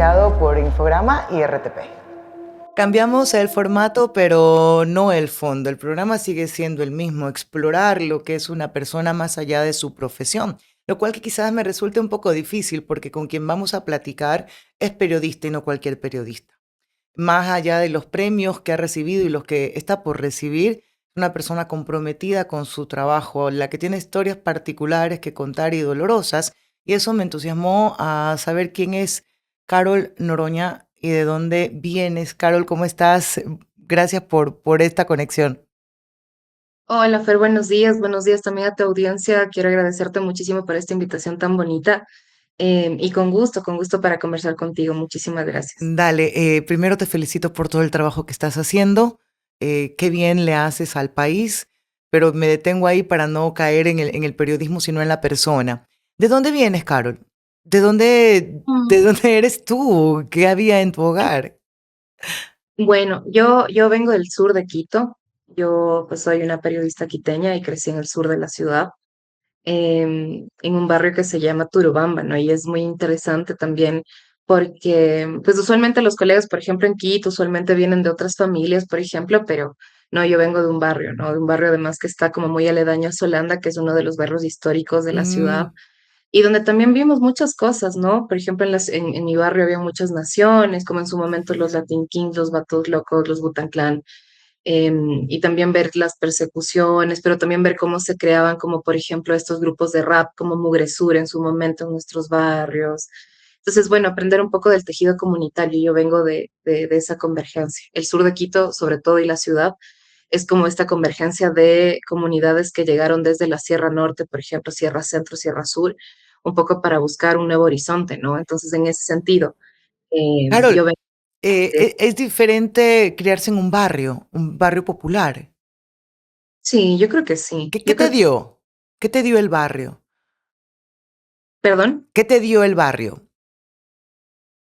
auspiciado por Infograma y RTP. Cambiamos el formato, pero no el fondo. El programa sigue siendo el mismo, explorar lo que es una persona más allá de su profesión, lo cual que quizás me resulte un poco difícil porque con quien vamos a platicar es periodista y no cualquier periodista. Más allá de los premios que ha recibido y los que está por recibir, una persona comprometida con su trabajo, la que tiene historias particulares que contar y dolorosas, y eso me entusiasmó a saber quién es Carol Noroña y de dónde vienes. Carol, ¿cómo estás? Gracias por esta conexión. Hola Fer, buenos días también a tu audiencia. Quiero agradecerte muchísimo por esta invitación tan bonita y con gusto para conversar contigo. Muchísimas gracias. Dale, primero te felicito por todo el trabajo que estás haciendo. Qué bien le haces al país, pero me detengo ahí para no caer en el periodismo, sino en la persona. ¿De dónde vienes, Carol? ¿De Mm. dónde eres tú? ¿Qué había en tu hogar? Bueno, yo vengo del sur de Quito. Yo pues soy una periodista quiteña y crecí en el sur de la ciudad, en un barrio que se llama Turubamba, ¿no? Y es muy interesante también porque, pues usualmente los colegas, por ejemplo, en Quito, usualmente vienen de otras familias, por ejemplo, pero no, yo vengo de un barrio, ¿no? De un barrio además que está como muy aledaño a Solanda, que es uno de los barrios históricos de la ciudad, Mm, y donde también vimos muchas cosas, ¿no? Por ejemplo, en mi barrio había muchas naciones, como en su momento los Latin Kings, los Vatos Locos, los Wu-Tang Clan, y también ver las persecuciones, pero también ver cómo se creaban, como por ejemplo estos grupos de rap como Mugresur en su momento en nuestros barrios. Entonces, bueno, aprender un poco del tejido comunitario. Yo vengo de esa convergencia. El sur de Quito, sobre todo, y la ciudad, es como esta convergencia de comunidades que llegaron desde la Sierra Norte, por ejemplo, Sierra Centro, Sierra Sur, un poco para buscar un nuevo horizonte, ¿no? Entonces, en ese sentido, yo Carol, vengo de... es diferente criarse en un barrio popular. Sí, yo creo que sí. ¿Qué Yo te creo, dio? ¿Qué te dio el barrio? perdón. ¿Qué te dio el barrio?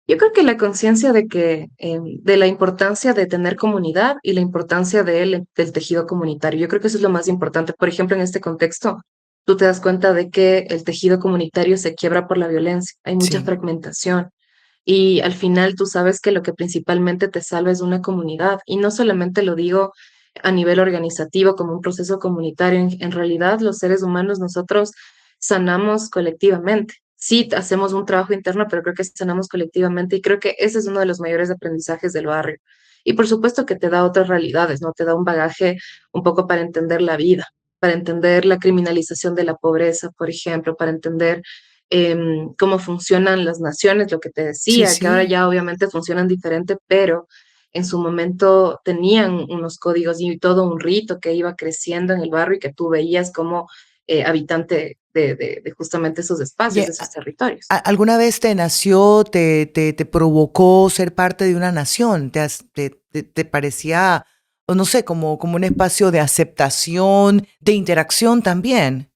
Yo creo que la conciencia de que, de la importancia de tener comunidad y la importancia del tejido comunitario. Yo creo que eso es lo más importante. Por ejemplo, en este contexto, tú te das cuenta de que el tejido comunitario se quiebra por la violencia. Hay mucha Sí. fragmentación. Y al final tú sabes que lo que principalmente te salva es una comunidad. Y no solamente lo digo a nivel organizativo como un proceso comunitario. En realidad, los seres humanos, nosotros sanamos colectivamente. Sí, hacemos un trabajo interno, pero creo que sanamos colectivamente y creo que ese es uno de los mayores aprendizajes del barrio. Y por supuesto que te da otras realidades, ¿no? Te da un bagaje un poco para entender la vida, para entender la criminalización de la pobreza, por ejemplo, para entender cómo funcionan las naciones, lo que te Sí, decía, que ahora sí. ya obviamente funcionan diferente, pero en su momento tenían unos códigos y todo un rito que iba creciendo en el barrio y que tú veías como habitante de justamente esos espacios, de Oye, esos territorios. ¿alguna vez te nació, te provocó ser parte de una nación? ¿Te parecía, o no sé, como un espacio de aceptación, de interacción también?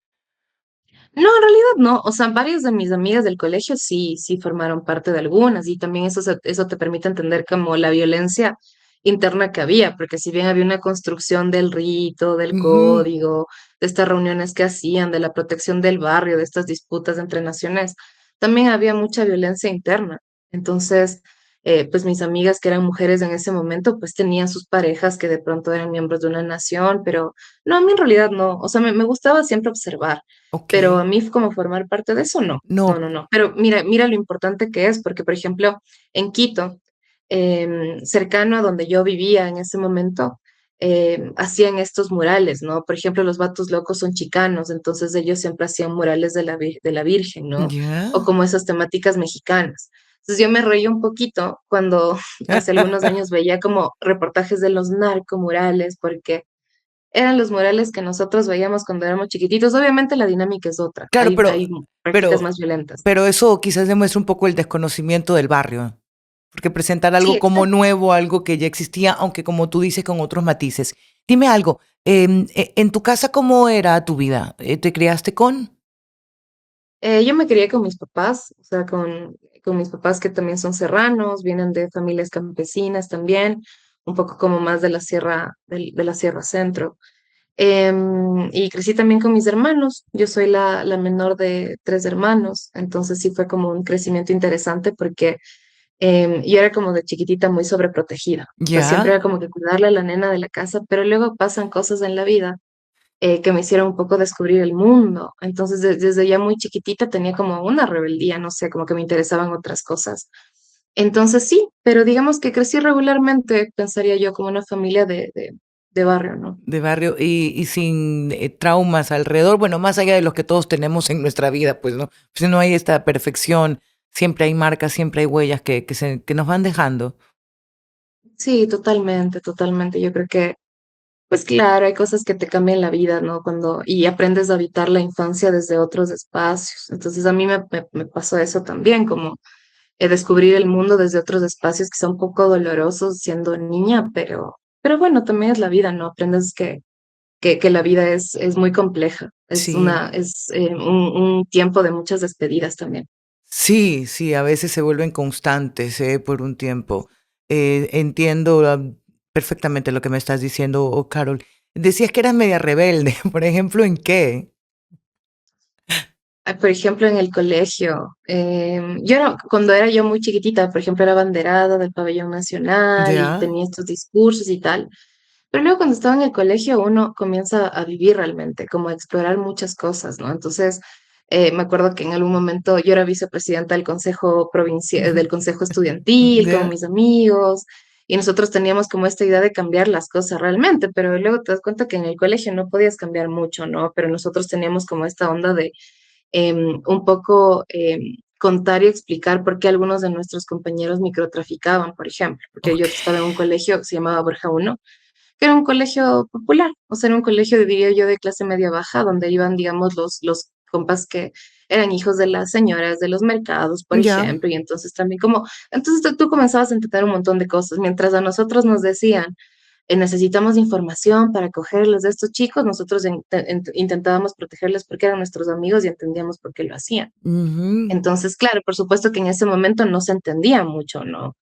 No, en realidad no. O sea, varias de mis amigas del colegio sí, sí formaron parte de algunas y también eso te permite entender como la violencia interna que había, porque si bien había una construcción del rito, del Ujú. código, de estas reuniones que hacían, de la protección del barrio, de estas disputas entre naciones, también había mucha violencia interna. Entonces, pues mis amigas que eran mujeres en ese momento, pues tenían sus parejas que de pronto eran miembros de una nación, pero no, a mí en realidad no. O sea, me gustaba siempre observar. Ok. Pero a mí como formar parte de eso, no, no, No. no, no. Pero mira lo importante que es, porque por ejemplo, en Quito, cercano a donde yo vivía en ese momento, hacían estos murales, ¿no? Por ejemplo, los Vatos Locos son chicanos, entonces ellos siempre hacían murales de la Virgen, ¿no? O Ya. como esas temáticas mexicanas. Entonces yo me reí un poquito cuando hace algunos años veía como reportajes de los narcomurales, porque eran los murales que nosotros veíamos cuando éramos chiquititos. Obviamente la dinámica es otra, Claro, hay prácticas pero, más violentas. pero eso quizás demuestra un poco el desconocimiento del barrio. Porque presentar Sí, algo como exacto. nuevo, algo que ya existía, aunque como tú dices, con otros matices. Dime algo, en tu casa, ¿cómo era tu vida? ¿Te criaste con? Yo me crié con mis papás, o sea, con mis papás que también son serranos, vienen de familias campesinas también, un poco como más de la sierra, de la Sierra Centro. Y crecí también con mis hermanos. Yo soy la menor de tres hermanos, entonces sí fue como un crecimiento interesante porque Yo era como de chiquitita muy sobreprotegida. O sea, siempre ¿Ya? era como que cuidarle a la nena de la casa, pero luego pasan cosas en la vida que me hicieron un poco descubrir el mundo. Entonces, desde ya muy chiquitita tenía como una rebeldía, no sé, como que me interesaban otras cosas. Entonces, sí, pero digamos que crecí regularmente, pensaría yo, como una familia de barrio, ¿no? De barrio y sin traumas alrededor, bueno, más allá de los que todos tenemos en nuestra vida, pues no, pues no hay esta perfección, siempre hay marcas, siempre hay huellas que nos van dejando. Sí, totalmente, totalmente. Yo creo que, pues claro, hay cosas que te cambian la vida, ¿no? Y aprendes a habitar la infancia desde otros espacios. Entonces, a mí me pasó eso también, como descubrir el mundo desde otros espacios que son un poco dolorosos siendo niña, pero bueno, también es la vida, ¿no? Aprendes que la vida es muy compleja, Sí, es un tiempo de muchas despedidas también. sí, sí, a veces se vuelven constantes, por un tiempo. Entiendo perfectamente lo que me estás diciendo, oh, Carol. Decías que eras media rebelde, por ejemplo, ¿en qué? Por ejemplo, en el colegio, cuando era yo muy chiquitita, por ejemplo, era banderada del pabellón nacional y Ya. tenía estos discursos y tal. Pero luego cuando estaba en el colegio uno comienza a vivir realmente, como a explorar muchas cosas, ¿no? Entonces, me acuerdo que en algún momento yo era vicepresidenta del consejo provincial, Ujú. del consejo estudiantil con Ya. mis amigos y nosotros teníamos como esta idea de cambiar las cosas realmente, pero luego te das cuenta que en el colegio no podías cambiar mucho, ¿no? Pero nosotros teníamos como esta onda de un poco contar y explicar por qué algunos de nuestros compañeros microtraficaban, por ejemplo, porque yo Ok. estaba en un colegio que se llamaba Borja Uno que era un colegio popular, o sea, era un colegio, diría yo, de clase media baja, donde iban, digamos, los compas que eran hijos de las señoras de los mercados, por Ya. ejemplo, y entonces también como, entonces tú comenzabas a entender un montón de cosas, mientras a nosotros nos decían, necesitamos información para cogerlos de estos chicos, nosotros intentábamos protegerles porque eran nuestros amigos y entendíamos por qué lo hacían. Ujú. Entonces, claro, por supuesto que en ese momento no se entendía mucho, ¿no?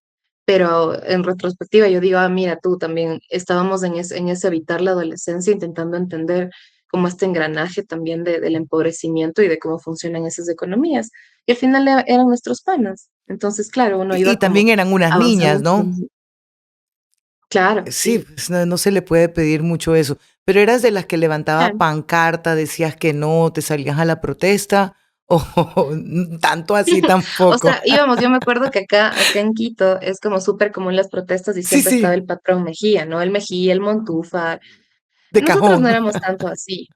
Pero en retrospectiva yo digo, mira, tú también estábamos en ese evitar la adolescencia, intentando entender cómo este engranaje también del empobrecimiento y de cómo funcionan esas economías. Y al final eran nuestros panas. Entonces, claro, uno Y iba como también eran unas avanzando. niñas, ¿no? Claro, Sí, sí. pues no, no se le puede pedir mucho eso. Pero eras de las que levantaba Claro. pancarta, decías que no, te salías a la protesta, o tanto así O tampoco. sea, íbamos, yo me acuerdo que acá en Quito es como súper común las protestas y Sí, siempre estaba sí, el patrón Mejía, ¿no? El Mejía, el Montúfar. de Nosotros no cajón. éramos tanto así,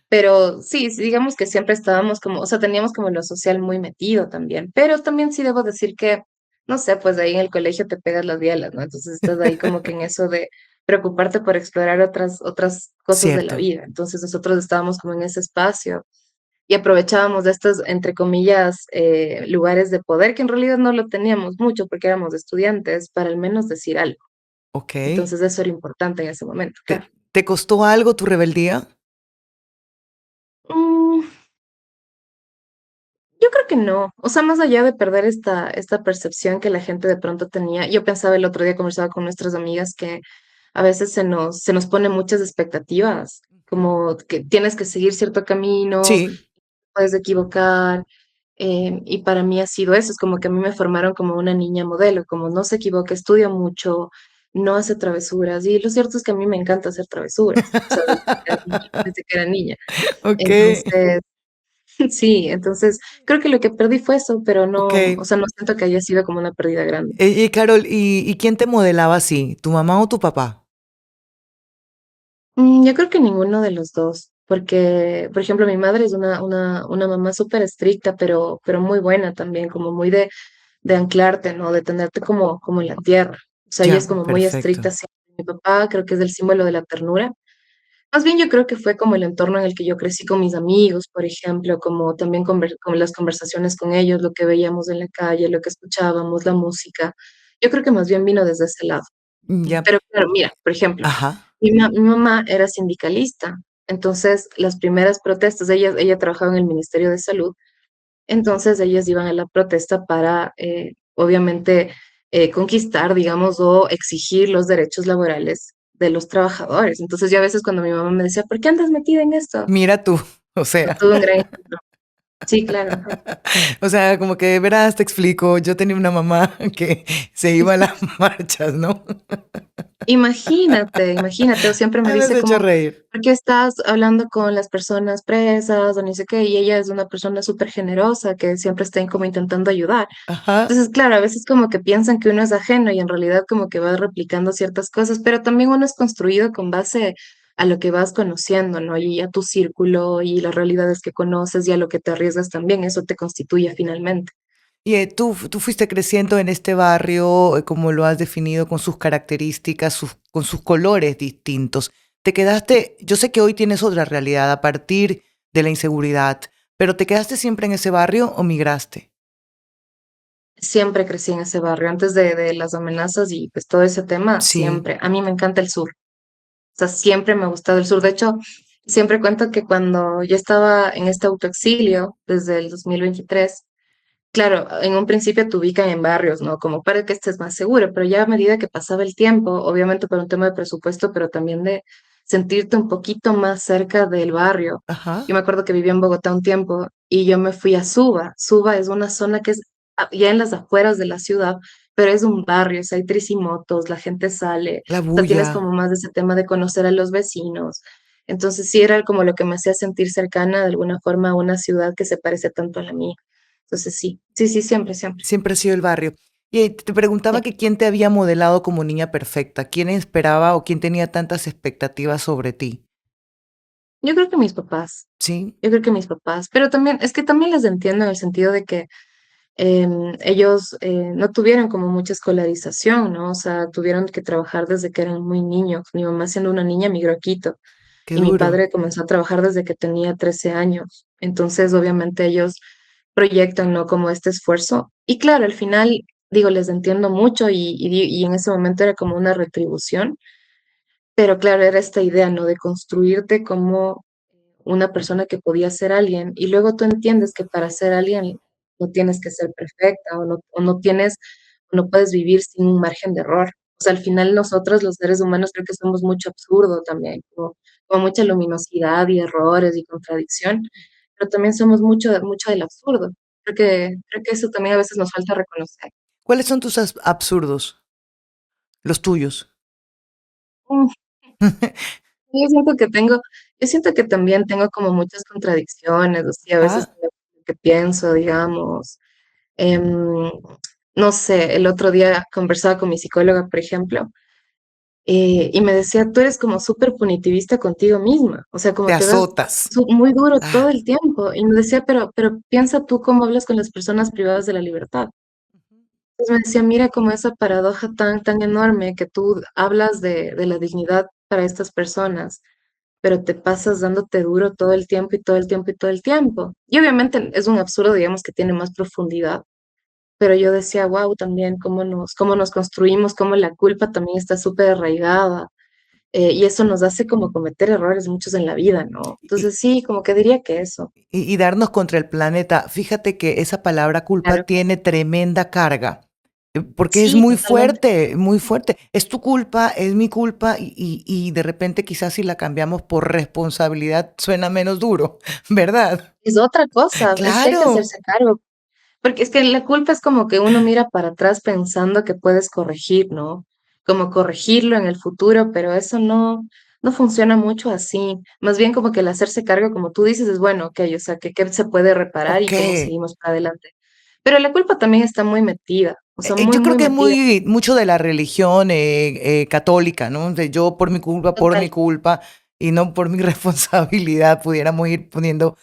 pero sí, sí, digamos que siempre estábamos como, o sea, teníamos como lo social muy metido también, pero también sí debo decir que, no sé, pues ahí en el colegio te pegas las bielas, ¿no? Entonces estás ahí como que en eso de preocuparte por explorar otras cosas de la Cierto, vida. Entonces nosotros estábamos como en ese espacio y aprovechábamos de estos, entre comillas, lugares de poder, que en realidad no lo teníamos mucho porque éramos estudiantes, para al menos decir algo. ok. Entonces eso era importante en ese momento, claro. ¿Te costó algo tu rebeldía? Mm, Yo creo que no. O sea, más allá de perder esta percepción que la gente de pronto tenía, yo pensaba el otro día, conversaba con nuestras amigas que a veces se nos pone muchas expectativas, como que tienes que seguir cierto camino, Sí, puedes equivocar. Y para mí ha sido eso, es como que a mí me formaron como una niña modelo, como no se equivoca, estudia mucho, no hace travesuras. Y lo cierto es que a mí me encanta hacer travesuras, o sea, desde que era niña. Desde que era niña. ok, Entonces, sí, entonces creo que lo que perdí fue eso, pero ok. no, o sea, no siento que haya sido como una pérdida grande. Y Carol, ¿y quién te modelaba así? ¿Tu mamá o tu papá? Yo creo que ninguno de los dos, porque, por ejemplo, mi madre es una mamá súper estricta, pero muy buena también, como muy de anclarte, ¿no? De tenerte como en la tierra. O sea, ella Ya, es como muy perfecto. estricta. Sí. Mi papá creo que es el símbolo de la ternura. Más bien yo creo que fue como el entorno en el que yo crecí con mis amigos, por ejemplo, como también con las conversaciones con ellos, lo que veíamos en la calle, lo que escuchábamos, la música. Yo creo que más bien vino desde ese lado. Ya, Pero claro, mira, por ejemplo, ajá. mi mamá era sindicalista, entonces las primeras protestas, ella trabajaba en el Ministerio de Salud, entonces ellas iban a la protesta para, obviamente, conquistar, digamos, o exigir los derechos laborales de los trabajadores. Entonces yo a veces cuando mi mamá me decía, ¿por qué andas metida en esto? Mira tú, o No sea. tuve un gran ejemplo. Sí, claro, ajá. O sea, como que verás, te explico, yo tenía una mamá que se iba a las marchas, ¿no? Imagínate, imagínate, o siempre me Ay, me has dice hecho como, reír. ¿por qué estás hablando con las personas presas o ni sé qué? Y ella es una persona súper generosa que siempre está como intentando ayudar. Ajá. Entonces, claro, a veces como que piensan que uno es ajeno y en realidad como que va replicando ciertas cosas, pero también uno es construido con base a lo que vas conociendo, ¿no? Y a tu círculo y las realidades que conoces y a lo que te arriesgas también, eso te constituye finalmente. Y tú fuiste creciendo en este barrio, como lo has definido, con sus características, con sus colores distintos. Te quedaste, yo sé que hoy tienes otra realidad a partir de la inseguridad, pero ¿te quedaste siempre en ese barrio o migraste? Siempre crecí en ese barrio, antes de las amenazas y pues todo ese tema, Sí, siempre. A mí me encanta el sur, o sea, siempre me ha gustado el sur. De hecho, siempre cuento que cuando yo estaba en este autoexilio desde el 2023, claro, en un principio te ubican en barrios, ¿no? Como para que estés más seguro, pero ya a medida que pasaba el tiempo, obviamente por un tema de presupuesto, pero también de sentirte un poquito más cerca del barrio. Yo ajá, me acuerdo que vivía en Bogotá un tiempo y yo me fui a Suba. Suba es una zona que es ya en las afueras de la ciudad, pero es un barrio, o sea, hay tricimotos, la gente sale, la o sea, tienes bulla. como más de ese tema de conocer a los vecinos. Entonces sí era como lo que me hacía sentir cercana de alguna forma a una ciudad que se parece tanto a la mía. Entonces sí, sí, sí, siempre, siempre. Siempre ha sido el barrio. Y te preguntaba Sí. que quién te había modelado como niña perfecta, quién esperaba o quién tenía tantas expectativas sobre ti. Yo creo que mis papás, ¿Sí? yo creo que mis papás, pero también, es que también les entiendo en el sentido de que ellos no tuvieron como mucha escolarización, ¿no? O sea, tuvieron que trabajar desde que eran muy niños. Mi mamá siendo una niña migró a Quito Qué y mi duro. padre comenzó a trabajar desde que tenía 13 años. Entonces, obviamente ellos proyectan, ¿no? Como este esfuerzo. Y claro, al final, digo, les entiendo mucho y en ese momento era como una retribución. Pero claro, era esta idea, ¿no? De construirte como una persona que podía ser alguien y luego tú entiendes que para ser alguien no tienes que ser perfecta o no tienes, no puedes vivir sin un margen de error. O sea, al final nosotros los seres humanos creo que somos mucho absurdo también, como mucha luminosidad y errores y contradicción, pero también somos mucho del absurdo. Creo que eso también a veces nos falta reconocer. ¿Cuáles son tus absurdos? Los tuyos. Yo siento que tengo yo siento que también tengo como muchas contradicciones, o sea, a veces Ah, que pienso, digamos, em, no sé, el otro día conversaba con mi psicóloga, por ejemplo, y me decía: "Tú eres como súper punitivista contigo misma, o sea, te como te das azotas. muy duro todo Ah. el tiempo". Y me decía: pero piensa tú cómo hablas con las personas privadas de la libertad". Entonces me decía: "Mira como esa paradoja tan enorme que tú hablas de la dignidad para estas personas, pero te pasas dándote duro todo el tiempo, y todo el tiempo, y todo el tiempo". Y obviamente es un absurdo, digamos, que tiene más profundidad, pero yo decía: "Guau", también cómo nos construimos, cómo la culpa también está súper arraigada, y eso nos hace como cometer errores muchos en la vida, ¿no? Y, Entonces sí, como que diría que eso. y darnos contra el planeta. Fíjate que esa palabra culpa Claro. tiene tremenda carga, porque es Sí, totalmente. muy fuerte. Es tu culpa, es mi culpa, y de repente quizás si la cambiamos por responsabilidad suena menos duro, ¿verdad? Es otra cosa, es que hay que Claro. hacerse cargo. Porque es que la culpa es como que uno mira para atrás pensando que puedes corregir, ¿no? Como corregirlo en el futuro, pero eso no funciona mucho así. Más bien como que el hacerse cargo, como tú dices, es bueno, okey, o sea, que qué se puede reparar y Ok. cómo seguimos para adelante. Pero la culpa también está muy metida, o sea, Yo creo muy que es metida. mucho de la religión católica, ¿no? De yo por Total. mi culpa y no por mi responsabilidad pudiéramos ir poniendo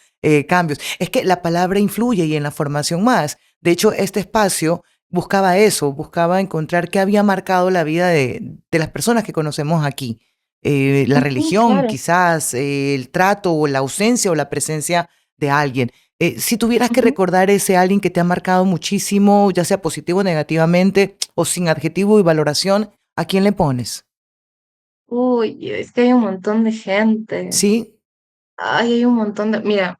cambios. Es que la palabra influye y en la formación más. De hecho, este espacio buscaba eso, buscaba encontrar qué había marcado la vida de las personas que conocemos aquí. La Ujú, religión, claro. quizás, el trato o la ausencia o la presencia de alguien. Si tuvieras que Ujú. recordar ese alguien que te ha marcado muchísimo, ya sea positivo o negativamente, o sin adjetivo y valoración, ¿a quién le pones? Uy, es que hay un montón de gente. ¿Sí? Ay, hay un montón de mira,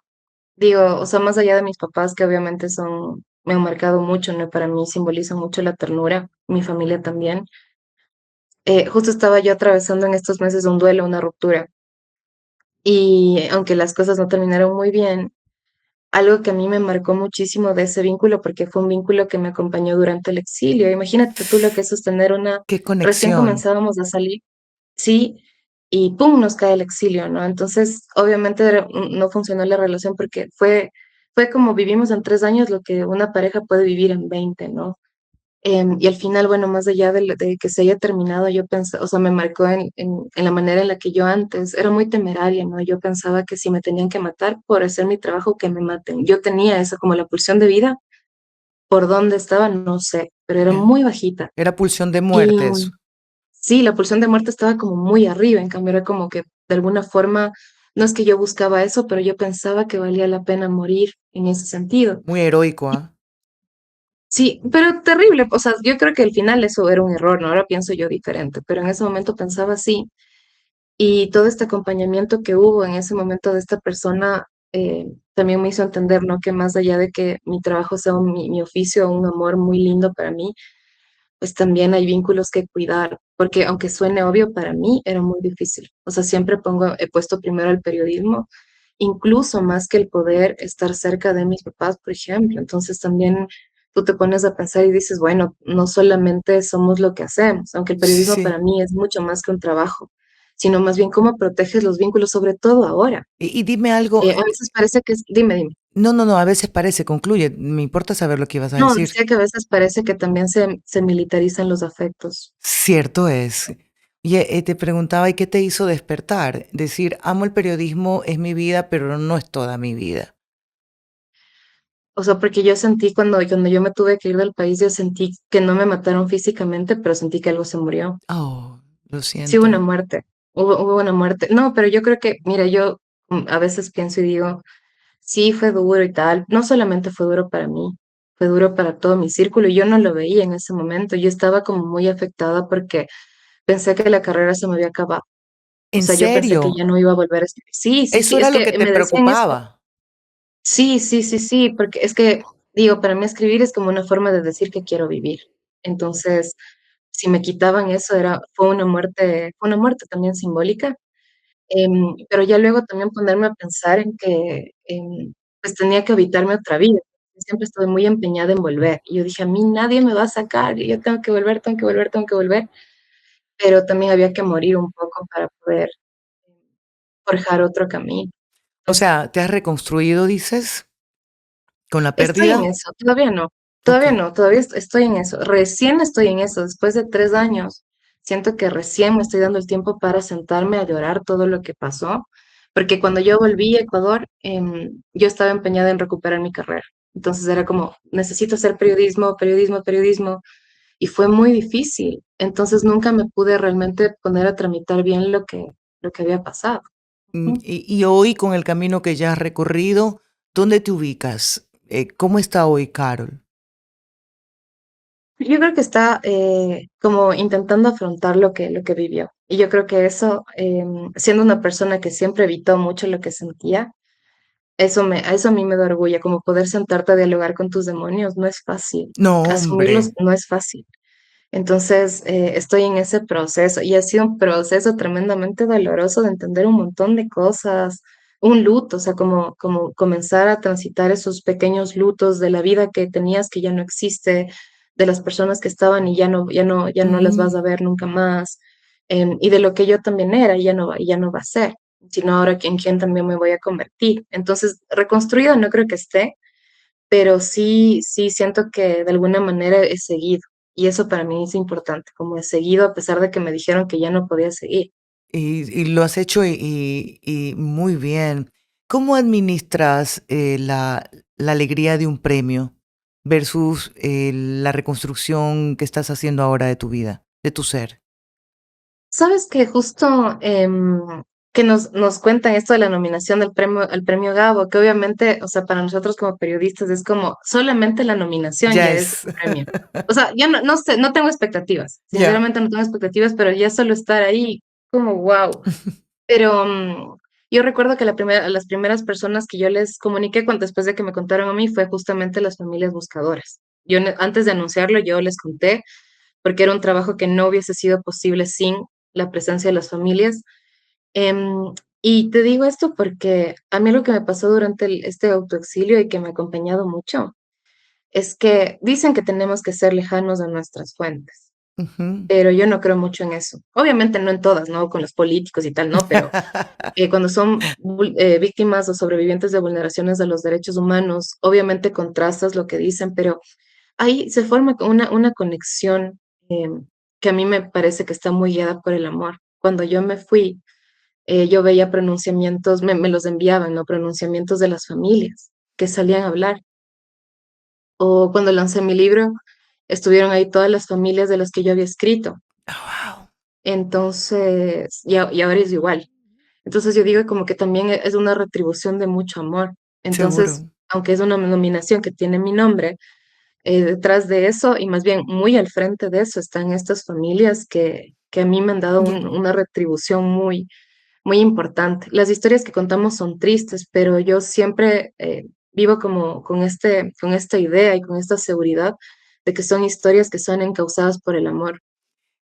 digo, o sea, más allá de mis papás, que obviamente me han marcado mucho, ¿no? Para mí simbolizan mucho la ternura, mi familia también. Justo estaba yo atravesando en estos meses un duelo, una ruptura, y aunque las cosas no terminaron muy bien, algo que a mí me marcó muchísimo de ese vínculo, porque fue un vínculo que me acompañó durante el exilio. Imagínate tú lo que es sostener una Qué recién conexión. comenzábamos a salir, sí, y pum, nos cae el exilio, ¿no? Entonces, obviamente no funcionó la relación porque fue como vivimos en 3 años lo que una pareja puede vivir en 20, ¿no? Y al final, bueno, más allá de que se haya terminado, yo pensé, o sea, me marcó en la manera en la que yo antes era muy temeraria, ¿no? Yo pensaba que si me tenían que matar por hacer mi trabajo, que me maten. Yo tenía eso como la pulsión de vida, por dónde estaba, no sé, pero era Eh, muy bajita. Era pulsión de Y muerte eso. sí, la pulsión de muerte estaba como muy arriba, en cambio era como que de alguna forma, no es que yo buscaba eso, pero yo pensaba que valía la pena morir en ese sentido. Muy heroico, ¿ah? Sí, pero terrible, o sea, yo creo que al final eso era un error, ¿no? Ahora pienso yo diferente, pero en ese momento pensaba así. Y todo este acompañamiento que hubo en ese momento de esta persona también me hizo entender, ¿no? Que más allá de que mi trabajo sea mi oficio, un amor muy lindo para mí, pues también hay vínculos que cuidar, porque aunque suene obvio, para mí era muy difícil. O sea, siempre he puesto primero el periodismo, incluso más que el poder estar cerca de mis papás, por ejemplo. Entonces también tú te pones a pensar y dices, bueno, no solamente somos lo que hacemos, aunque el periodismo Sí. para mí es mucho más que un trabajo, sino más bien cómo proteges los vínculos, sobre todo ahora. Y dime algo. A veces parece que es, dime. No, no, no, a veces parece, concluye. Me importa saber lo que ibas a No, decir. decía que a veces parece que también se militarizan los afectos. Cierto es. Oye, te preguntaba, ¿y qué te hizo despertar? Decir, amo el periodismo, es mi vida, pero no es toda mi vida. O sea, porque yo sentí cuando yo me tuve que ir del país, yo sentí que no me mataron físicamente, pero sentí que algo se murió. Oh, lo Sí hubo una siento. muerte, hubo una muerte. No, pero yo creo que, mira, yo a veces pienso y digo, sí fue duro y tal. No solamente fue duro para mí, fue duro para todo mi círculo y yo no lo veía en ese momento. Yo estaba como muy afectada porque pensé que la carrera se me había acabado. O ¿En sea, yo pensé que serio? ya no iba a volver a escribir. Sí, sí, Eso sí, era es lo que que te me decían eso. preocupaba. Sí, sí, sí, sí, porque es que, digo, para mí escribir es como una forma de decir que quiero vivir. Entonces, si me quitaban eso, fue una muerte también simbólica, pero ya luego también ponerme a pensar en que, pues, tenía que habitarme otra vida. Siempre estuve muy empeñada en volver, y yo dije: "A mí nadie me va a sacar, y yo tengo que volver, tengo que volver, tengo que volver", pero también había que morir un poco para poder forjar otro camino. O Entonces sea, ¿te has reconstruido, dices, con la estoy en pérdida? eso, todavía no, Ok. todavía no, todavía estoy en eso, recién estoy en eso, después de 3 años, siento que recién me estoy dando el tiempo para sentarme a llorar todo lo que pasó, porque cuando yo volví a Ecuador, yo estaba empeñada en recuperar mi carrera. Entonces era como, necesito hacer periodismo, periodismo, periodismo, y fue muy difícil. Entonces nunca me pude realmente poner a tramitar bien lo que había pasado. Ujú. Y hoy, con el camino que ya has recorrido, ¿dónde te ubicas? ¿Cómo está hoy Carol? Yo creo que está como intentando afrontar lo que vivió. Y yo creo que eso, siendo una persona que siempre evitó mucho lo que sentía, eso a mí me da orgullo, como poder sentarte a dialogar con tus demonios, no es fácil. No, Asumirlos hombre. no es fácil. Entonces, estoy en ese proceso y ha sido un proceso tremendamente doloroso de entender un montón de cosas, un luto, o sea, como comenzar a transitar esos pequeños lutos de la vida que tenías que ya no existe, de las personas que estaban y ya no las vas Mm, a ver nunca más, y de lo que yo también era y ya no va a ser, sino ahora en quién también me voy a convertir. Entonces, reconstruida no creo que esté, pero sí, sí siento que de alguna manera he seguido, y eso para mí es importante, como he seguido a pesar de que me dijeron que ya no podía seguir. y lo has hecho y muy bien. ¿Cómo administras la alegría de un premio versus la reconstrucción que estás haciendo ahora de tu vida, de tu ser? ¿Sabes que justo, que nos cuentan esto de la nominación del premio al premio Gabo, que obviamente, o sea, para nosotros como periodistas es como solamente la nominación Ya ya es es. un premio. O sea, yo no sé, no tengo expectativas, Ya. sinceramente no tengo expectativas, pero ya solo estar ahí, como guau. Pero, yo recuerdo que las primeras personas que yo les comuniqué después de que me contaron a mí fue justamente las familias buscadoras. Antes de anunciarlo, yo les conté, porque era un trabajo que no hubiese sido posible sin la presencia de las familias. Em, Y te digo esto porque a mí lo que me pasó durante este autoexilio y que me ha acompañado mucho es que dicen que tenemos que ser lejanos de nuestras fuentes, Ujú. pero yo no creo mucho en eso. Obviamente no en todas, ¿no? Con los políticos y tal, no, pero cuando son víctimas o sobrevivientes de vulneraciones de los derechos humanos, obviamente contrastas lo que dicen, pero ahí se forma una conexión que a mí me parece que está muy guiada por el amor. Cuando yo me fui, yo veía pronunciamientos, me los enviaban, ¿no? Pronunciamientos de las familias que salían a hablar. O cuando lancé mi libro, estuvieron ahí todas las familias de las que yo había escrito. Wow, Entonces, y ahora es igual. Entonces yo digo como que también es una retribución de mucho amor. Entonces, seguro. aunque es una nominación que tiene mi nombre, detrás de eso, y más bien muy al frente de eso, están estas familias que a mí me han dado Ye- una retribución muy, muy importante. Las historias que contamos son tristes, pero yo siempre vivo como con esta idea y con esta seguridad de que son historias que son encausadas por el amor,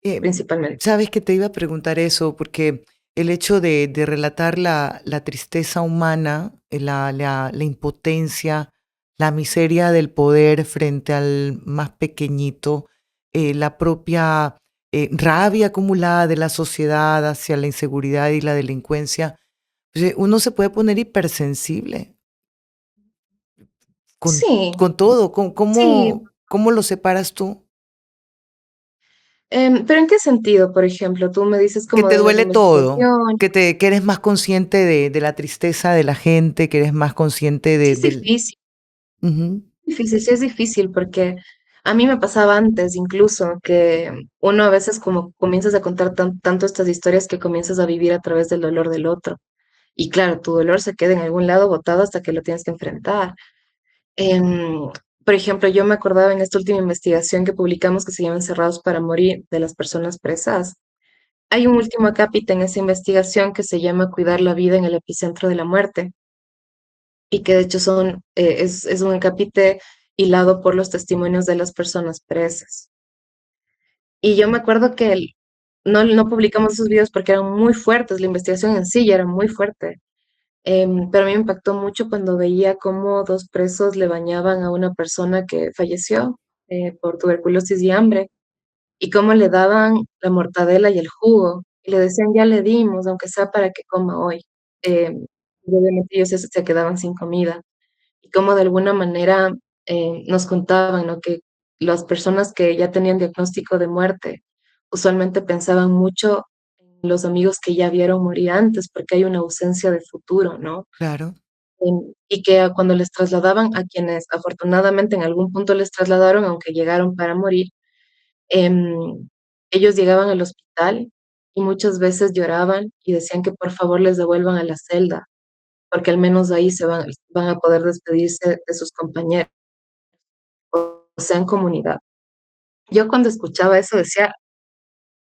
eh, principalmente. sabes que te iba a preguntar eso, porque el hecho de relatar la tristeza humana, la impotencia, la miseria del poder frente al más pequeñito, la propia rabia acumulada de la sociedad hacia la inseguridad y la delincuencia, pues, uno se puede poner hipersensible con, Sí, con todo. sí. ¿Cómo lo separas tú? Pero ¿en qué sentido, por ejemplo? Tú me dices Que como te de las duele todo, investigaciones. que eres más consciente de la tristeza de la gente, que eres más consciente Sí es del... Ujú, difícil, sí es difícil porque a mí me pasaba antes incluso que uno a veces como comienzas a contar tanto estas historias que comienzas a vivir a través del dolor del otro. Y claro, tu dolor se queda en algún lado botado hasta que lo tienes que enfrentar. Em, por ejemplo, yo me acordaba en esta última investigación que publicamos que se llama Encerrados para Morir de las personas presas. Hay un último acápite en esa investigación que se llama Cuidar la vida en el epicentro de la muerte y que de hecho es un acápite hilado por los testimonios de las personas presas. Y yo me acuerdo que no publicamos esos videos porque eran muy fuertes, la investigación en sí ya era muy fuerte. Pero a mí me impactó mucho cuando veía cómo dos presos le bañaban a una persona que falleció por tuberculosis y hambre, y cómo le daban la mortadela y el jugo, y le decían, ya le dimos, aunque sea para que coma hoy. Y obviamente ellos se quedaban sin comida, y cómo de alguna manera nos contaban, ¿no? Que las personas que ya tenían diagnóstico de muerte usualmente pensaban mucho en los amigos que ya vieron morir antes, porque hay una ausencia de futuro, ¿no? claro, Y que cuando les trasladaban a quienes afortunadamente en algún punto les trasladaron, aunque llegaron para morir, ellos llegaban al hospital y muchas veces lloraban y decían que por favor les devuelvan a la celda, porque al menos ahí van a poder despedirse de sus compañeros, o sea, en comunidad. Yo cuando escuchaba eso decía,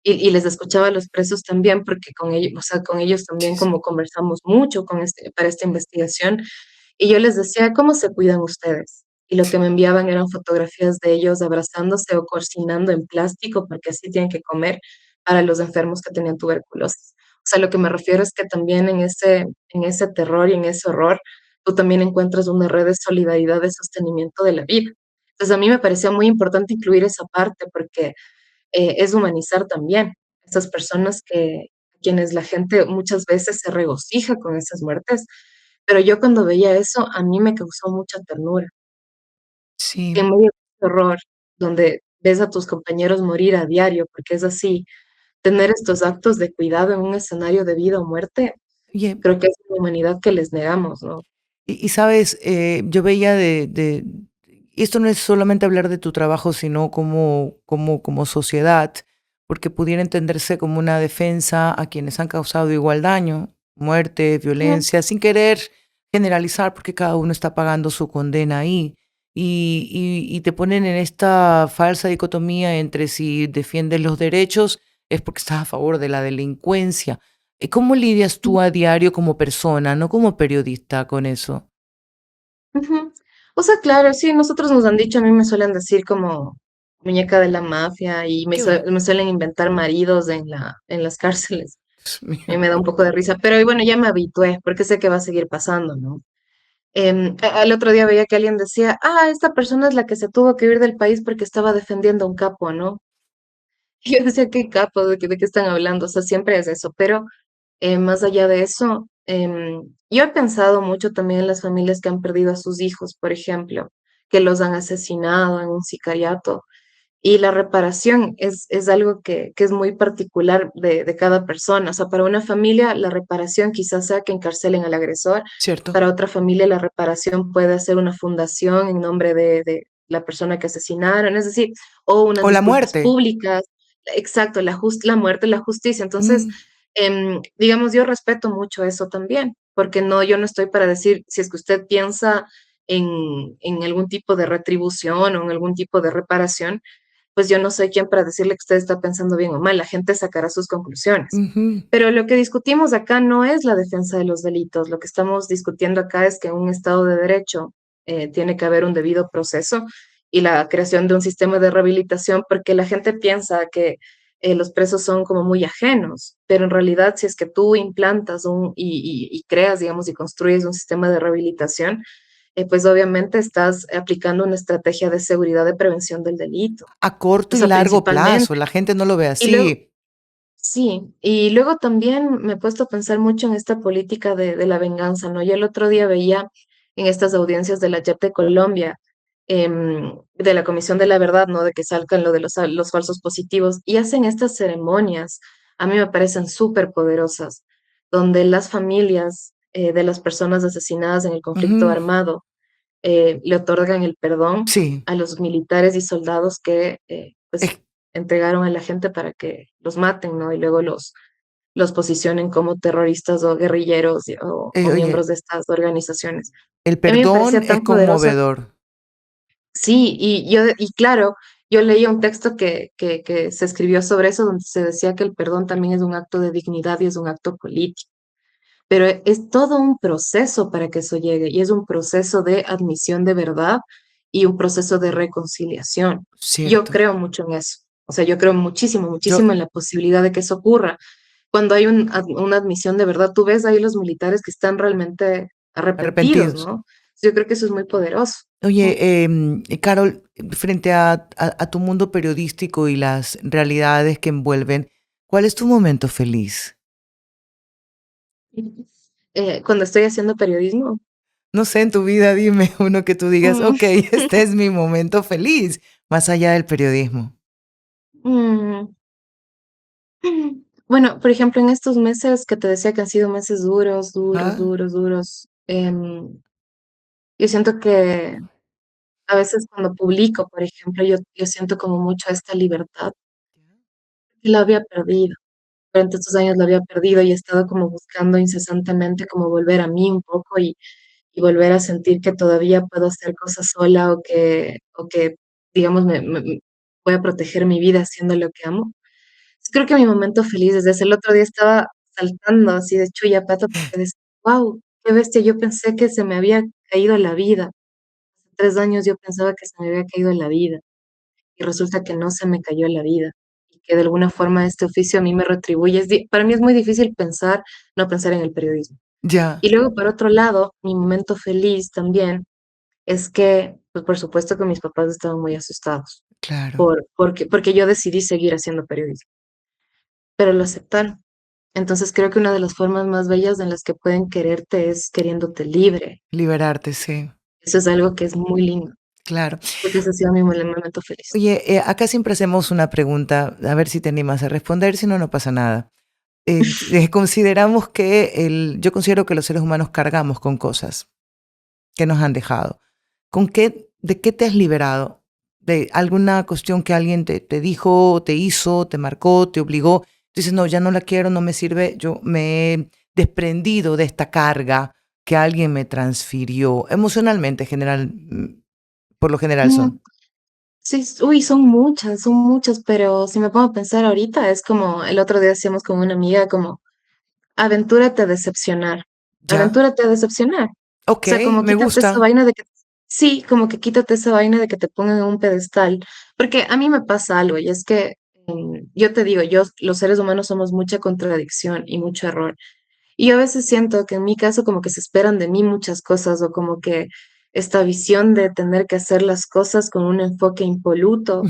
y les escuchaba a los presos también, porque con ellos, o sea, con ellos también sí, sí, como conversamos mucho para esta investigación, y yo les decía, ¿cómo se cuidan ustedes? Y lo que me enviaban eran fotografías de ellos abrazándose o cocinando en plástico, porque así tienen que comer para los enfermos que tenían tuberculosis. O sea, lo que me refiero es que también en ese terror y en ese horror, tú también encuentras una red de solidaridad, de sostenimiento de la vida. Entonces, a mí me parecía muy importante incluir esa parte porque es humanizar también a esas personas a quienes la gente muchas veces se regocija con esas muertes, pero yo cuando veía eso, a mí me causó mucha ternura. En sí. medio de este horror, donde ves a tus compañeros morir a diario, porque es así, tener estos actos de cuidado en un escenario de vida o muerte, Oye, creo que es una humanidad que les negamos, ¿no? sabes, yo veía y esto no es solamente hablar de tu trabajo, sino como sociedad, porque pudiera entenderse como una defensa a quienes han causado igual daño, muerte, Ujú, violencia, sin querer generalizar, porque cada uno está pagando su condena ahí. Y te ponen en esta falsa dicotomía entre si defiendes los derechos es porque estás a favor de la delincuencia. ¿Cómo lidias tú a diario como persona, no como periodista, con eso? ujú. O sea, claro, sí, nosotros nos han dicho, a mí me suelen decir como muñeca de la mafia y Qué va. me suelen inventar maridos en las cárceles. Dios A mí mío. me da un poco de risa, pero y bueno, ya me habitué, porque sé que va a seguir pasando, ¿no? Al otro día veía que alguien decía, esta persona es la que se tuvo que ir del país porque estaba defendiendo a un capo, ¿no? Y yo decía, ¿qué capo? De qué están hablando? O sea, siempre es eso, pero más allá de eso, yo he pensado mucho también en las familias que han perdido a sus hijos, por ejemplo, que los han asesinado en un sicariato. Y la reparación es algo que es muy particular de cada persona. O sea, para una familia la reparación quizás sea que encarcelen al agresor, ¿Cierto? para otra familia la reparación puede ser una fundación en nombre de la persona que asesinaron, es decir, o unas O la disculpas muerte. públicas, exacto, la muerte, la justicia. Entonces, Mm, digamos, yo respeto mucho eso también, porque no, yo no estoy para decir si es que usted piensa en algún tipo de retribución o en algún tipo de reparación, pues yo no soy quien para decirle que usted está pensando bien o mal, la gente sacará sus conclusiones. ujú. Pero lo que discutimos acá no es la defensa de los delitos, lo que estamos discutiendo acá es que en un Estado de Derecho tiene que haber un debido proceso y la creación de un sistema de rehabilitación, porque la gente piensa que los presos son como muy ajenos, pero en realidad si es que tú implantas y creas, digamos, y construyes un sistema de rehabilitación, pues obviamente estás aplicando una estrategia de seguridad de prevención del delito. A corto O y sea, largo plazo, principalmente. la gente no lo ve Y luego, así. sí, y luego también me he puesto a pensar mucho en esta política de la venganza, ¿no? Yo el otro día veía en estas audiencias de la JEP de Colombia, de la Comisión de la Verdad, ¿no? De que salgan lo de los falsos positivos y hacen estas ceremonias, a mí me parecen súper poderosas, donde las familias de las personas asesinadas en el conflicto Ujú. armado le otorgan el perdón Sí. a los militares y soldados que pues Es- entregaron a la gente para que los maten, ¿no? Y luego los posicionen como terroristas o guerrilleros o miembros oye, de estas organizaciones. el A mí me perdón parecía es tan poderoso. conmovedor. Sí, y claro, yo leí un texto que se escribió sobre eso, donde se decía que el perdón también es un acto de dignidad y es un acto político. Pero es todo un proceso para que eso llegue y es un proceso de admisión de verdad y un proceso de reconciliación. Yo Cierto. creo mucho en eso. O sea, yo creo muchísimo, Yo, muchísimo en la posibilidad de que eso ocurra. Cuando hay una admisión de verdad, tú ves ahí los militares que están realmente arrepentidos, arrepentidos. ¿no? Yo creo que eso es muy poderoso. Ujú. Oye, Carol, frente a tu mundo periodístico y las realidades que envuelven, ¿cuál es tu momento feliz? Cuando estoy haciendo periodismo, No sé, en tu vida dime uno que tú digas, mm, ok, este es mi momento feliz, más allá del periodismo. mm, bueno, por ejemplo, en estos meses que te decía que han sido meses duros, duros, Ajá. duros, duros, yo siento que a veces cuando publico, por ejemplo, yo siento como mucho esta libertad que la había perdido. Durante estos años la había perdido y he estado como buscando incesantemente como volver a mí un poco y volver a sentir que todavía puedo hacer cosas sola o que digamos, voy a proteger mi vida haciendo lo que amo. Creo que mi momento feliz desde ese el otro día estaba saltando así de chulla pata porque decía, wow, qué bestia, yo pensé que se me había caído la vida. Hace 3 años yo pensaba que se me había caído la vida y resulta que no se me cayó la vida y que de alguna forma este oficio a mí me retribuye. Para mí es muy difícil pensar, no pensar en el periodismo. Ya, Y luego, por otro lado, mi momento feliz también es que, pues por supuesto que mis papás estaban muy asustados claro. porque yo decidí seguir haciendo periodismo, pero lo aceptaron. Entonces creo que una de las formas más bellas en las que pueden quererte es queriéndote libre. Liberarte, sí, Eso es algo que es muy lindo, claro. porque ese ha sido mi momento feliz. Oye, acá siempre hacemos una pregunta, a ver si te animas a responder, si no, no pasa nada. Consideramos que yo considero que los seres humanos cargamos con cosas que nos han dejado. ¿De qué te has liberado? ¿De alguna cuestión que alguien te dijo, te hizo, te marcó, te obligó? Tú dices, no, ya no la quiero, no me sirve. Yo me he desprendido de esta carga que alguien me transfirió emocionalmente, por lo general Mm, son. sí, uy, son muchas, pero si me pongo a pensar ahorita, es como el otro día hacíamos con una amiga, como, aventúrate a decepcionar, ¿Ya? aventúrate a decepcionar. O Ok, sea, como me quítate esa gusta. vaina de que, sí, como que quítate esa vaina de que te pongan en un pedestal, porque a mí me pasa algo, y es que Yo te digo, los seres humanos somos mucha contradicción y mucho error. Y yo a veces siento que en mi caso como que se esperan de mí muchas cosas o como que esta visión de tener que hacer las cosas con un enfoque impoluto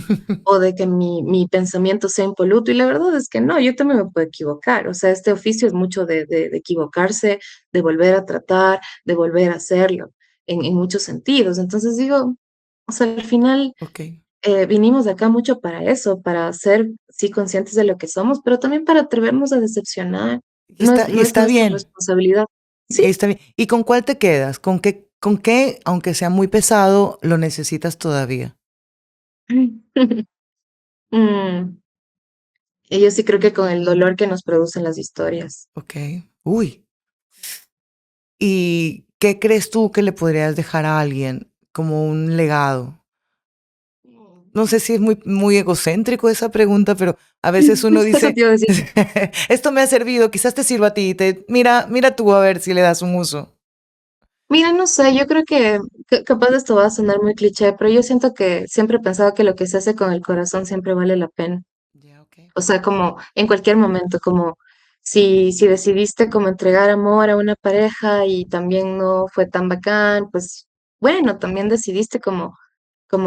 o de que mi pensamiento sea impoluto. Y la verdad es que no, yo también me puedo equivocar. O sea, este oficio es mucho de equivocarse, de volver a tratar, de volver a hacerlo en muchos sentidos. Entonces digo, o sea, al final Ok. vinimos de acá mucho para eso, para ser, sí, conscientes de lo que somos, pero también para atrevernos a decepcionar. Y No es está nuestra bien. responsabilidad. Y Sí. está bien. ¿Y con cuál te quedas? Con qué, aunque sea muy pesado, lo necesitas todavía? Mm, y yo sí creo que con el dolor que nos producen las historias. Ok. Uy. ¿Y qué crees tú que le podrías dejar a alguien como un legado? No sé si es muy egocéntrico esa pregunta, pero a veces uno Eso dice, te iba a decir. esto me ha servido, quizás te sirva a ti, mira tú a ver si le das un uso. Mira, no sé, yo creo que capaz esto va a sonar muy cliché, pero yo siento que siempre he pensado que lo que se hace con el corazón siempre vale la pena. Ya, ok. O sea, como en cualquier momento, como si decidiste como entregar amor a una pareja y también no fue tan bacán, pues bueno, también decidiste como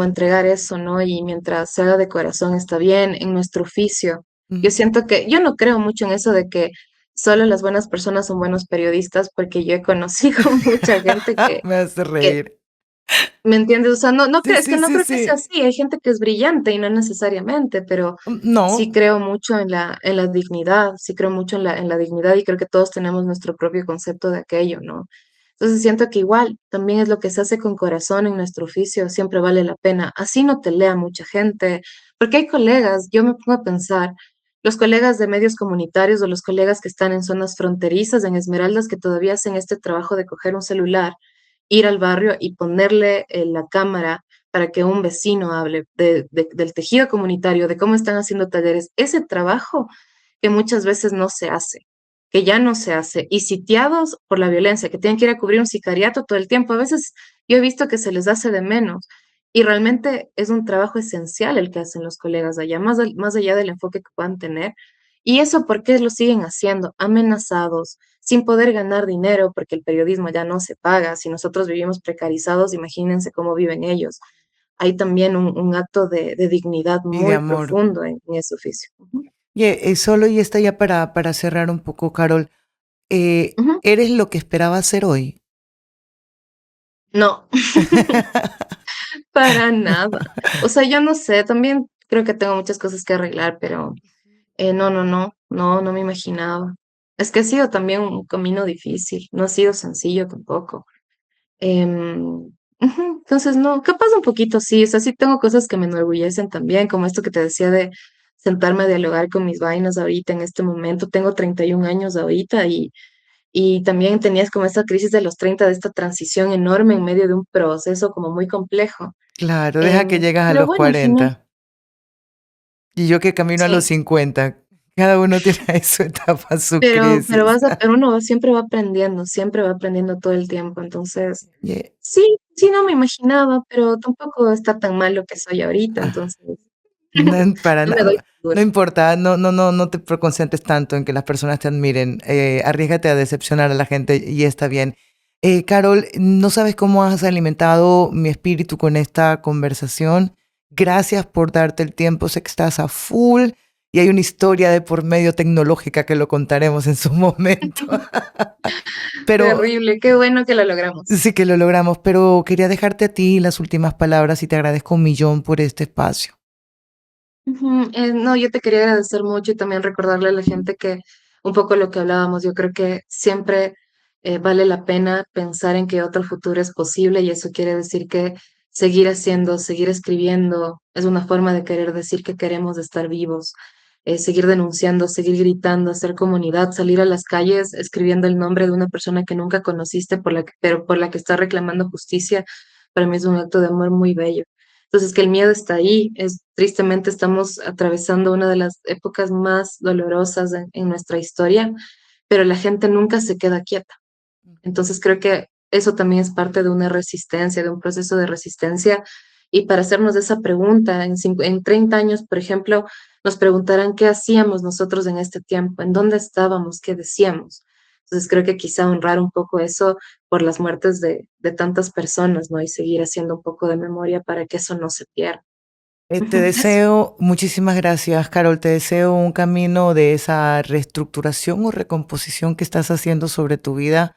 entregar eso, ¿no? Y mientras se haga de corazón está bien, en nuestro oficio. Yo Ujú. siento que, yo no creo mucho en eso de que solo las buenas personas son buenos periodistas, porque yo he conocido mucha gente Me hace que reír. ¿me entiendes? O sea, Sí, es que sí, no sí, creo que sea sí. así. Hay gente que es brillante y no necesariamente, pero sí No, creo mucho en la dignidad, sí creo mucho en la dignidad y creo que todos tenemos nuestro propio concepto de aquello, ¿no? Entonces siento que igual también es lo que se hace con corazón en nuestro oficio, siempre vale la pena. Así no te lea mucha gente, porque hay colegas, yo me pongo a pensar, los colegas de medios comunitarios o los colegas que están en zonas fronterizas, en Esmeraldas, que todavía hacen este trabajo de coger un celular, ir al barrio y ponerle la cámara para que un vecino hable del tejido comunitario, de cómo están haciendo talleres, ese trabajo que muchas veces no se hace, que ya no se hace, y sitiados por la violencia, que tienen que ir a cubrir un sicariato todo el tiempo. A veces yo he visto que se les hace de menos, y realmente es un trabajo esencial el que hacen los colegas allá, más allá del enfoque que puedan tener. ¿Y eso por qué lo siguen haciendo? Amenazados, sin poder ganar dinero, porque el periodismo ya no se paga. Si nosotros vivimos precarizados, imagínense cómo viven ellos. Hay también un acto de dignidad y de muy amor. profundo en ese oficio. Ujú. Y solo y está ya para cerrar un poco, Carol. Ujú. ¿Eres lo que esperabas ser hoy? No, para nada. O sea, yo no sé, también creo que tengo muchas cosas que arreglar, pero no me imaginaba. Es que ha sido también un camino difícil, no ha sido sencillo tampoco. Ujú, entonces, no, capaz un poquito sí, o sea, sí tengo cosas que me enorgullecen también, como esto que te decía de sentarme a dialogar con mis vainas ahorita en este momento. Tengo 31 años ahorita y también tenías como esa crisis de los 30 de esta transición enorme en medio de un proceso como muy complejo. Claro, deja que llegas a Pero los bueno, al final, 40 y yo que camino a los sí. 50. Cada uno tiene ahí su etapa, su crisis. Pero siempre siempre va aprendiendo todo el tiempo. Entonces, Yeah. sí, sí, no me imaginaba, pero tampoco está tan mal lo que soy ahorita, entonces No, para no me nada, doy tan no duro. importa, no te concentres tanto en que las personas te admiren. Arriésgate a decepcionar a la gente y está bien. Carol, no sabes cómo has alimentado mi espíritu con esta conversación. Gracias por darte el tiempo. Sé que estás a full y hay una historia de por medio tecnológica que lo contaremos en su momento. Pero Terrible, qué bueno que lo logramos. sí que lo logramos. Pero quería dejarte a ti las últimas palabras y te agradezco un millón por este espacio. Ujú, no, yo te quería agradecer mucho y también recordarle a la gente que un poco lo que hablábamos, yo creo que siempre vale la pena pensar en que otro futuro es posible y eso quiere decir que seguir haciendo, seguir escribiendo, es una forma de querer decir que queremos estar vivos, seguir denunciando, seguir gritando, hacer comunidad, salir a las calles escribiendo el nombre de una persona que nunca conociste, pero por la que está reclamando justicia, para mí es un acto de amor muy bello. Entonces, que el miedo está ahí, tristemente estamos atravesando una de las épocas más dolorosas en nuestra historia, pero la gente nunca se queda quieta. Entonces, creo que eso también es parte de una resistencia, de un proceso de resistencia Y para hacernos esa pregunta, en 30 años, por ejemplo, nos preguntarán qué hacíamos nosotros en este tiempo, en dónde estábamos, qué decíamos. Entonces creo que quizá honrar un poco eso por las muertes de tantas personas, ¿no? Y seguir haciendo un poco de memoria para que eso no se pierda. Te Ujú, eso. deseo, muchísimas gracias, Carol, te deseo un camino de esa reestructuración o recomposición que estás haciendo sobre tu vida.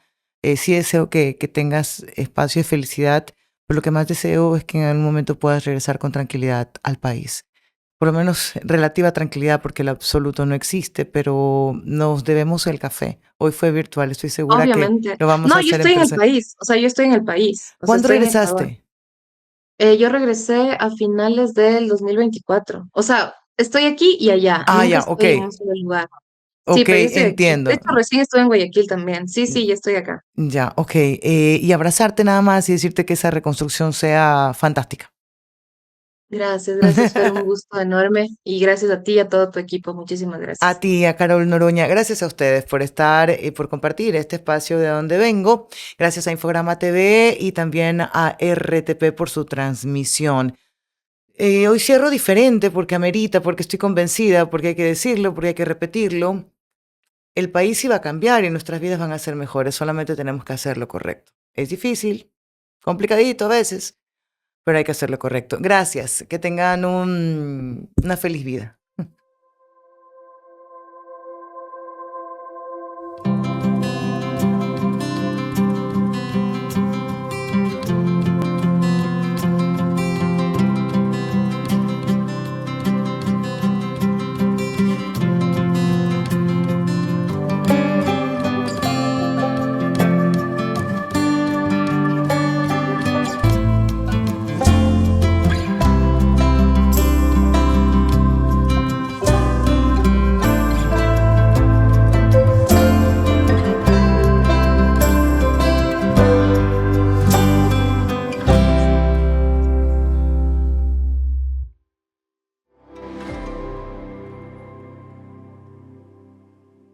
Sí deseo que tengas espacio de felicidad, pero lo que más deseo es que en algún momento puedas regresar con tranquilidad al país. Por lo menos relativa tranquilidad, porque el absoluto no existe, pero nos debemos el café. Hoy fue virtual, estoy segura que Obviamente. lo vamos a No, yo hacer en estoy en el persona. país, o sea, yo estoy en el país, o sea, ¿Cuándo estoy en Ecuador. regresaste? Yo regresé a finales del 2024. O sea, estoy aquí y allá, Ah, nunca ya, ok, estoy en un solo lugar. Sí, ok, pero yo estoy aquí. De entiendo. hecho, recién estuve en Guayaquil también. Sí, sí, ya estoy acá. Ya, ok. Y abrazarte nada más y decirte que esa reconstrucción sea fantástica. Gracias, gracias, Fer, un gusto enorme. Y gracias a ti y a todo tu equipo. Muchísimas A gracias. ti, a Carol Noroña, gracias a ustedes por estar y por compartir este espacio de donde vengo. Gracias a Infograma TV y también a RTP por su transmisión. Hoy cierro diferente porque amerita, porque estoy convencida, porque hay que decirlo, porque hay que repetirlo. El país iba a cambiar y nuestras vidas van a ser mejores, solamente tenemos que hacer lo correcto. Es difícil, complicadito a veces, pero hay que hacerlo correcto. Gracias, que tengan una feliz vida.